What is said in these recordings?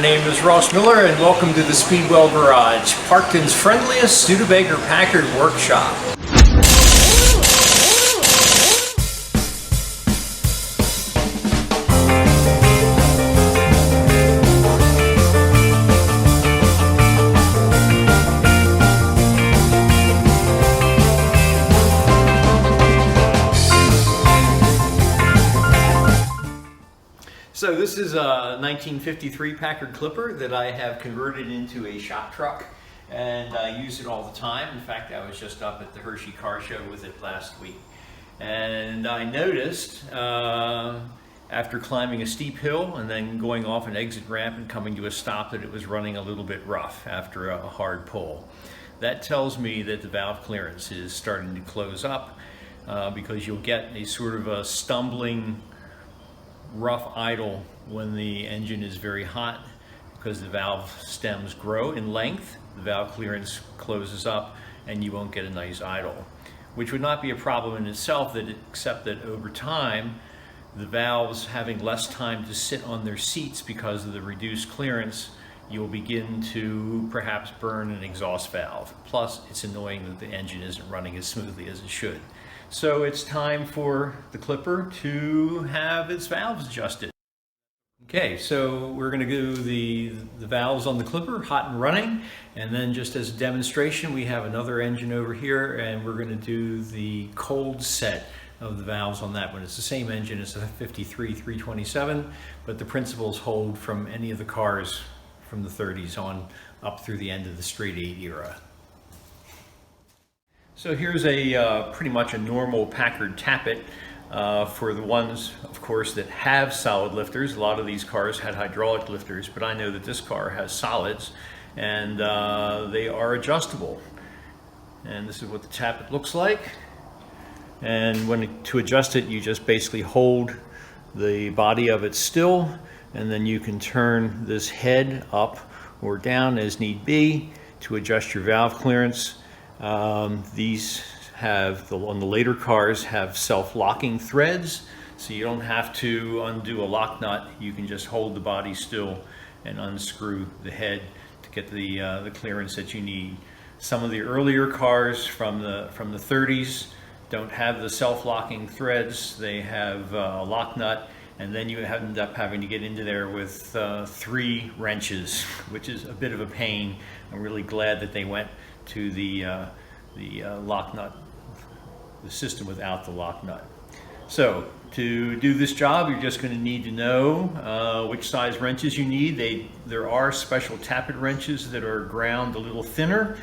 My name is Ross Miller and welcome to the Speedwell Garage, Parkton's friendliest Studebaker Packard workshop. So this is a 1953 Packard Clipper that I have converted into a shop truck, and I use it all the time. In fact, I was just up at the Hershey Car Show with it last week. And I noticed after climbing a steep hill and then going off an exit ramp and coming to a stop that it was running a little bit rough after a hard pull. That tells me that the valve clearance is starting to close up because you'll get a sort of a stumbling rough idle when the engine is very hot because the valve stems grow in length, the valve clearance closes up, and you won't get a nice idle, which would not be a problem in itself, except that over time the valves having less time to sit on their seats because of the reduced clearance, you'll begin to perhaps burn an exhaust valve. Plus, it's annoying that the engine isn't running as smoothly as it should. So it's time for the Clipper to have its valves adjusted. Okay, so we're going to do the valves on the Clipper, hot and running, and then just as a demonstration, we have another engine over here, and we're going to do the cold set of the valves on that one. It's the same engine as the 53 327, but the principles hold from any of the cars from the 30s on up through the end of the straight 8 era. So here's a pretty much a normal Packard tappet for the ones, of course, that have solid lifters. A lot of these cars had hydraulic lifters, but I know that this car has solids, and they are adjustable. And this is what the tappet looks like. And to adjust it, you just basically hold the body of it still, and then you can turn this head up or down as need be to adjust your valve clearance. These have, on the later cars, have self-locking threads, so you don't have to undo a lock nut. You can just hold the body still and unscrew the head to get the clearance that you need. Some of the earlier cars from the 30s don't have the self-locking threads. They have a lock nut, and then you end up having to get into there with 3 wrenches, which is a bit of a pain. I'm really glad that they went to the lock nut, the system without the lock nut. So to do this job, you're just going to need to know which size wrenches you need. There are special tappet wrenches that are ground a little thinner.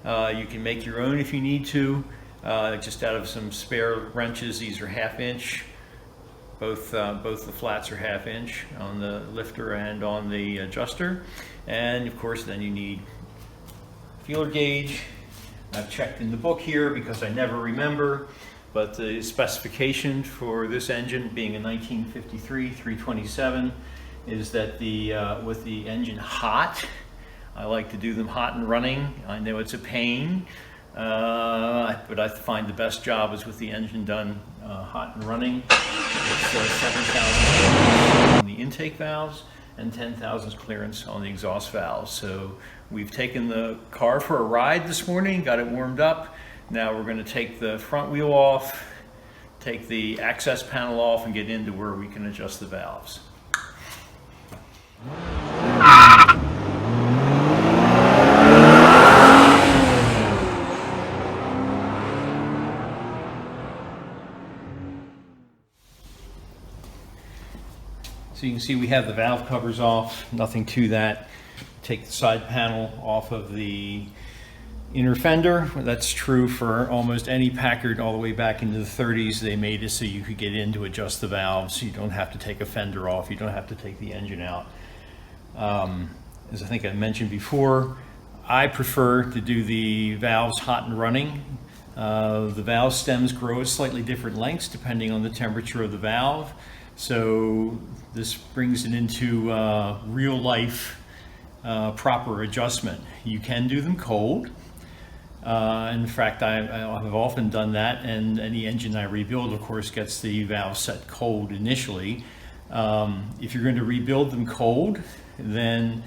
You can make your own if you need to, just out of some spare wrenches. These are 1/2 inch. Both the flats are 1/2 inch on the lifter and on the adjuster. And of course, then you need feeler gauge. I've checked in the book here because I never remember, but the specification for this engine, being a 1953 327, is that with the engine hot, I like to do them hot and running. I know it's a pain, but I find the best job is with the engine done hot and running. It's 7,000 on the intake valves and 10,000 clearance on the exhaust valves. So we've taken the car for a ride this morning, got it warmed up. Now we're going to take the front wheel off, take the access panel off, and get into where we can adjust the valves. So you can see we have the valve covers off, nothing to that. Take the side panel off of the inner fender. That's true for almost any Packard all the way back into the 30s. They made it so you could get in to adjust the valves. You don't have to take a fender off. You don't have to take the engine out. As I think I mentioned before, I prefer to do the valves hot and running. The valve stems grow at slightly different lengths depending on the temperature of the valve. So this brings it into real life proper adjustment. You can do them cold. In fact, I have often done that, and any engine I rebuild, of course, gets the valve set cold initially. If you're going to rebuild them cold, then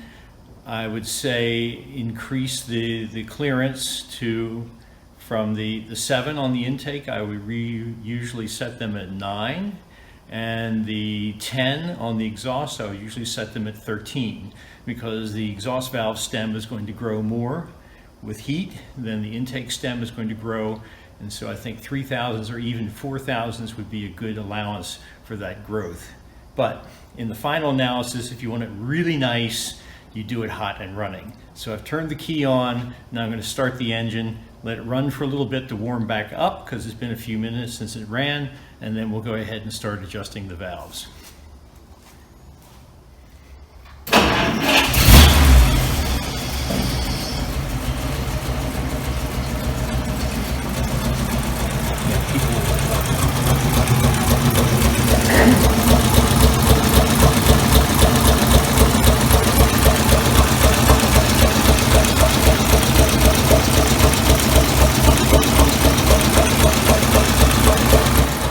I would say increase the clearance to from the 7 on the intake. I would usually set them at 9, and the 10 on the exhaust I would usually set them at 13, because the exhaust valve stem is going to grow more with heat than the intake stem is going to grow. And so I think 3,000s or even 4,000s would be a good allowance for that growth. But in the final analysis, if you want it really nice, you do it hot and running. So I've turned the key on. Now I'm going to start the engine, let it run for a little bit to warm back up, because it's been a few minutes since it ran, and then we'll go ahead and start adjusting the valves.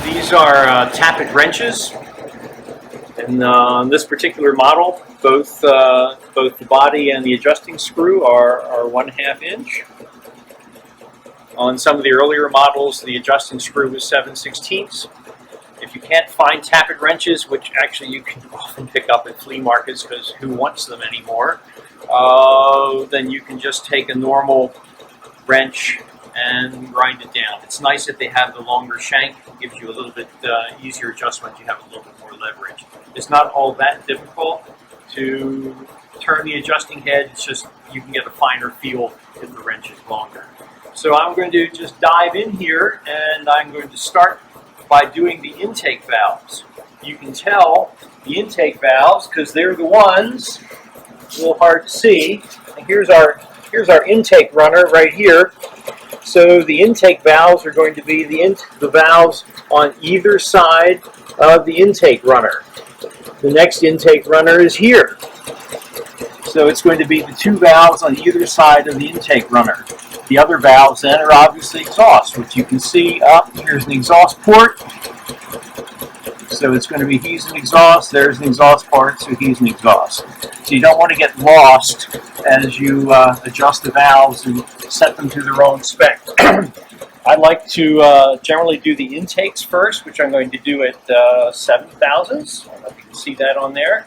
These are tappet wrenches, and on this particular model, both the body and the adjusting screw are 1/2 inch. On some of the earlier models, the adjusting screw was 7/16. If you can't find tappet wrenches, which actually you can often pick up at flea markets because who wants them anymore, then you can just take a normal wrench and grind it down. It's nice that they have the longer shank. It gives you a little bit easier adjustment. You have a little bit more leverage. It's not all that difficult to turn the adjusting head. It's just you can get a finer feel if the wrench is longer. So I'm going to just dive in here, and I'm going to start by doing the intake valves. You can tell the intake valves because they're the ones, a little hard to see. And here's our intake runner right here. So the intake valves are going to be the valves on either side of the intake runner. The next intake runner is here. So it's going to be the 2 valves on either side of the intake runner. The other valves then are obviously exhaust, which you can see up. Here's an exhaust port. So it's going to be he's an exhaust, there's an exhaust port, so he's an exhaust. So you don't want to get lost as you adjust the valves and set them to their own spec. I like to generally do the intakes first, which I'm going to do at 7,000s. I don't know if you can see that on there.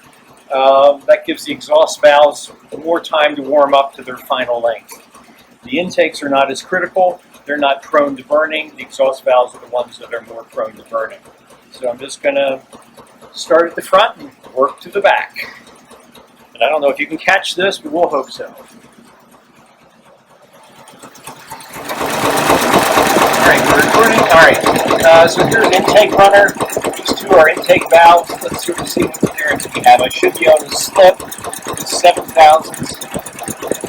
That gives the exhaust valves more time to warm up to their final length. The intakes are not as critical. They're not prone to burning. The exhaust valves are the ones that are more prone to burning. So I'm just going to start at the front and work to the back. And I don't know if you can catch this, but we'll hope so. All right, we're recording. All right, so here's an intake runner. These 2 are intake valves. Let's sort of see what clearance we have. I should be on the slip. It's 7,000s.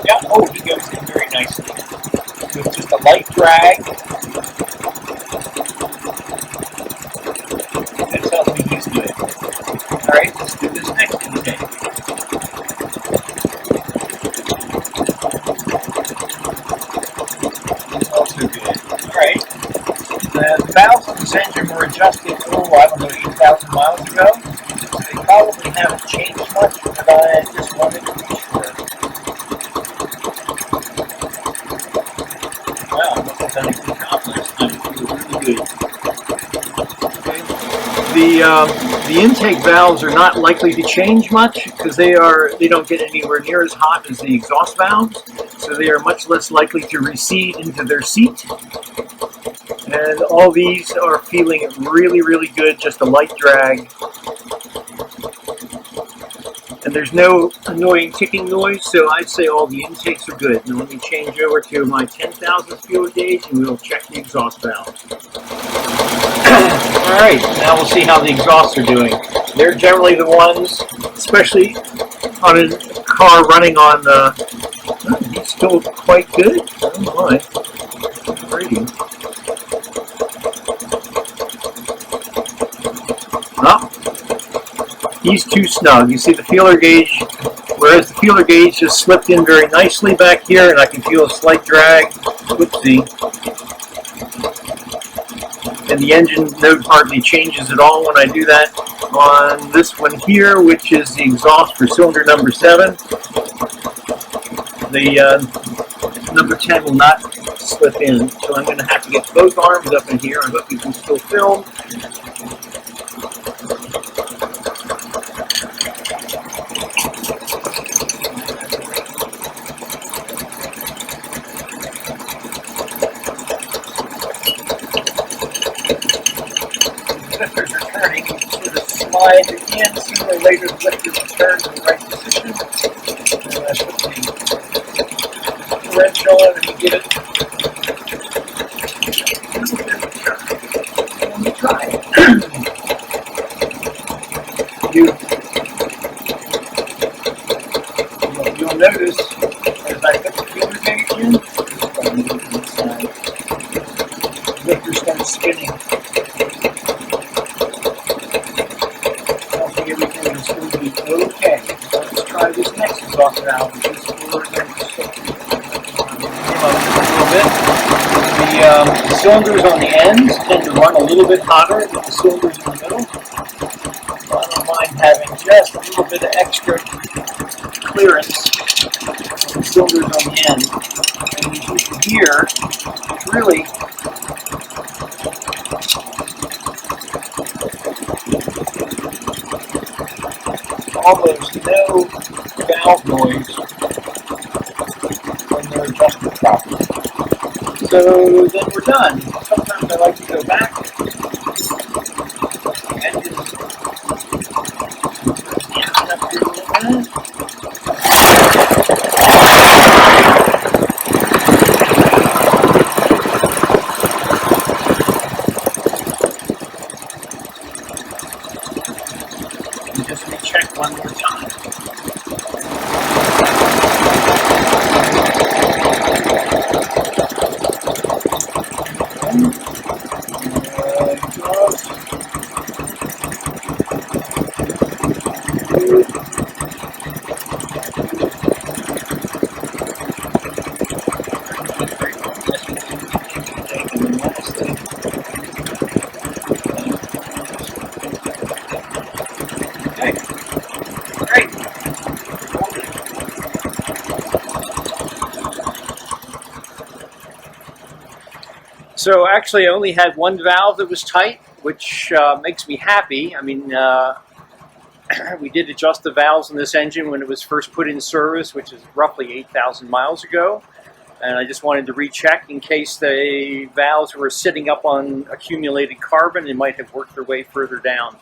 Yeah, oh, he goes in very nicely. With just a light drag. That tells me he's good. All right, let's do this next intake. It's also good. All right. The valves on this engine were adjusted, I don't know, 8,000 miles ago. So they probably haven't changed much, but I just wanted to be sure. Wow, I must have done a good job last time. It was really good. The intake valves are not likely to change much because they don't get anywhere near as hot as the exhaust valves, so they are much less likely to recede into their seat. And all these are feeling really, really good, just a light drag. And there's no annoying ticking noise, so I'd say all the intakes are good. Now let me change over to my 10,000 feel gauge and we'll check the exhaust valves. Alright, now we'll see how the exhausts are doing. They're generally the ones, especially on a car running on the... he's still quite good. Oh my. Pretty. Oh, he's too snug. You see the feeler gauge, whereas the feeler gauge just slipped in very nicely back here, and I can feel a slight drag. Whoopsie. And and the engine note hardly changes at all when I do that. On this one here, which is the exhaust for cylinder number 7, the number 10 will not slip in, so I'm going to have to get both arms up in here. I hope you can still film. Lifters are turning, you can sort of slide it in. Sooner or later, the lifter will turn to the right position. And I put the wrench on and you get it. Let me try it. You'll notice as I put the fueler gauge in, the lifter starts spinning. Everything is going to be okay. So let's try this next exhaust valve, which is for number 6. A little bit. The cylinders on the ends tend to run a little bit hotter than the cylinders in the middle. So I don't mind having just a little bit of extra clearance on the cylinders on the end. And as you can hear, it's really almost no valve noise when they're adjusted properly. So then we're done. Sometimes I like to go back and just up here a little bit. And just recheck one more time. Okay, great. So actually I only had one valve that was tight, which makes me happy. I mean, we did adjust the valves in this engine when it was first put in service, which is roughly 8,000 miles ago. And I just wanted to recheck in case the valves were sitting up on accumulated carbon and might have worked their way further down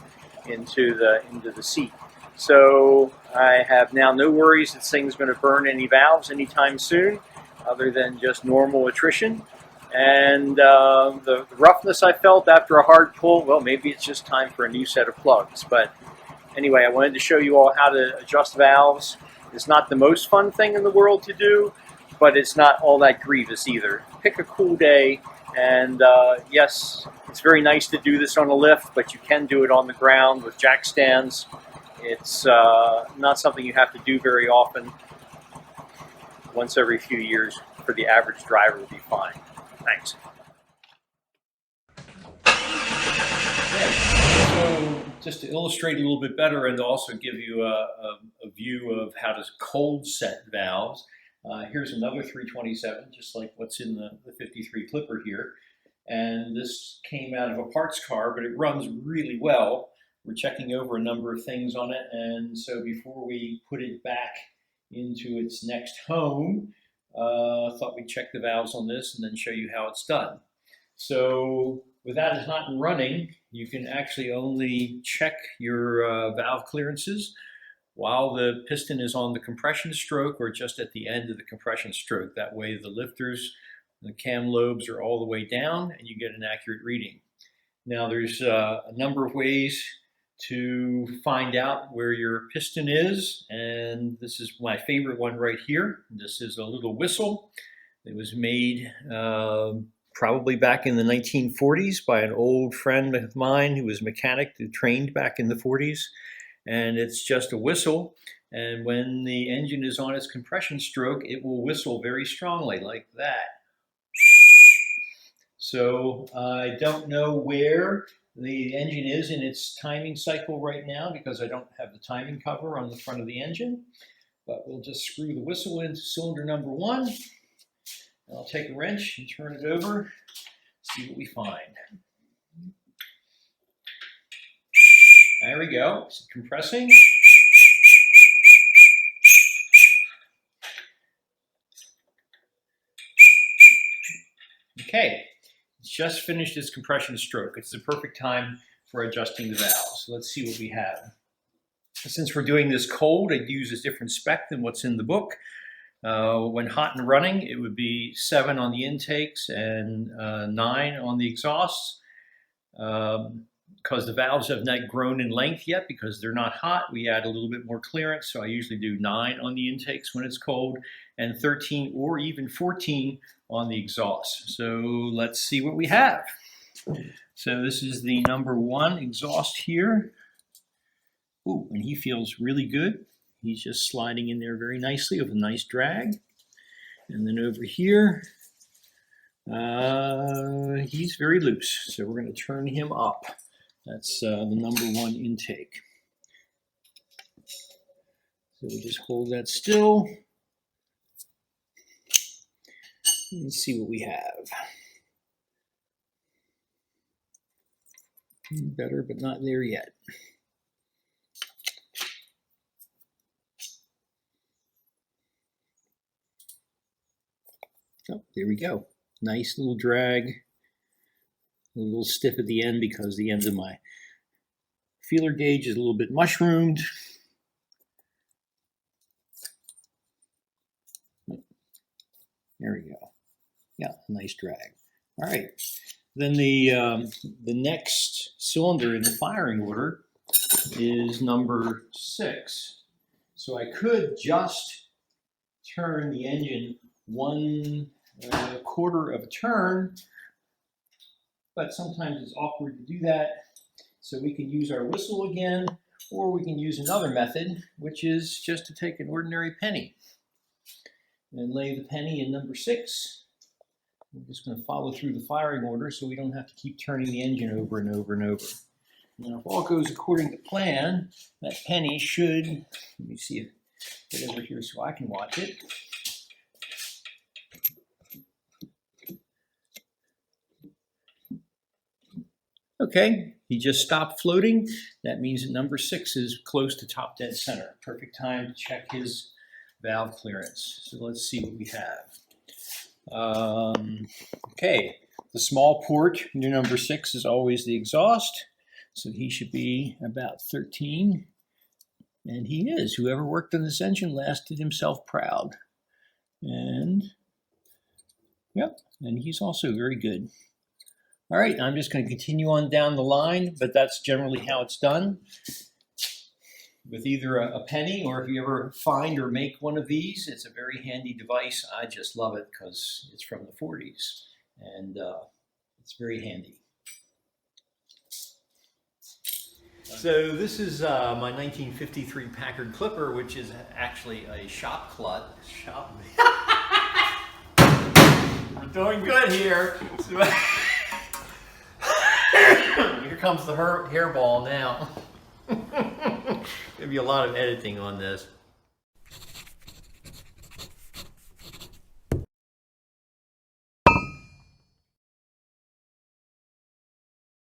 into the seat. So I have now no worries that this thing's going to burn any valves anytime soon, other than just normal attrition. And the roughness I felt after a hard pull, well, maybe it's just time for a new set of plugs. But anyway, I wanted to show you all how to adjust valves. It's not the most fun thing in the world to do, but it's not all that grievous either. Pick a cool day, and yes, it's very nice to do this on a lift, but you can do it on the ground with jack stands. It's not something you have to do very often. Once every few years for the average driver will be fine. Thanks. So just to illustrate a little bit better and to also give you a view of how to cold set valves, here's another 327, just like what's in the 53 Clipper here. And this came out of a parts car, but it runs really well. We're checking over a number of things on it, and so before we put it back into its next home, thought we'd check the valves on this and then show you how it's done. So with that is not running, you can actually only check your valve clearances while the piston is on the compression stroke or just at the end of the compression stroke. That way the lifters, the cam lobes are all the way down and you get an accurate reading. Now there's a number of ways to find out where your piston is, and this is my favorite one right here. This is a little whistle. It was made probably back in the 1940s by an old friend of mine who was a mechanic who trained back in the 40s, and it's just a whistle, and when the engine is on its compression stroke, it will whistle very strongly like that. So I don't know where the engine is in its timing cycle right now because I don't have the timing cover on the front of the engine. But we'll just screw the whistle into cylinder number 1. I'll take a wrench and turn it over, see what we find. There we go. It's compressing. Okay, it's just finished its compression stroke. It's the perfect time for adjusting the valves. So let's see what we have. Since we're doing this cold, I'd use a different spec than what's in the book. When hot and running, it would be 7 on the intakes and 9 on the exhausts. Because the valves have not grown in length yet because they're not hot, we add a little bit more clearance. So I usually do 9 on the intakes when it's cold and 13 or even 14 on the exhaust. So let's see what we have. So this is the number 1 exhaust here. Ooh, and he feels really good. He's just sliding in there very nicely with a nice drag. And then over here, he's very loose. So we're going to turn him up. That's the number 1 intake. So we'll just hold that still. Let's see what we have. Better, but not there yet. Oh, there we go. Nice little drag. A little stiff at the end because the ends of my feeler gauge is a little bit mushroomed. There we go. Yeah, nice drag. All right. Then the next cylinder in the firing order is number 6. So I could just turn the engine 1/4 of a turn, but sometimes it's awkward to do that. So we can use our whistle again, or we can use another method, which is just to take an ordinary penny and lay the penny in number 6. We're just going to follow through the firing order so we don't have to keep turning the engine over and over and over. Now, if all goes according to plan, that penny should, let me see if get over here so I can watch it. Okay, he just stopped floating. That means that number 6 is close to top dead center. Perfect time to check his valve clearance. So let's see what we have. Okay, the small port near number 6 is always the exhaust. So he should be about 13. And he is. Whoever worked on this engine last did himself proud. And, yep, and he's also very good. All right, I'm just going to continue on down the line, but that's generally how it's done. With either a penny, or if you ever find or make one of these, it's a very handy device. I just love it because it's from the 40s, and it's very handy. So this is my 1953 Packard Clipper, which is actually a shop clutch. We're doing good here. Here comes the hairball now. There'll be a lot of editing on this.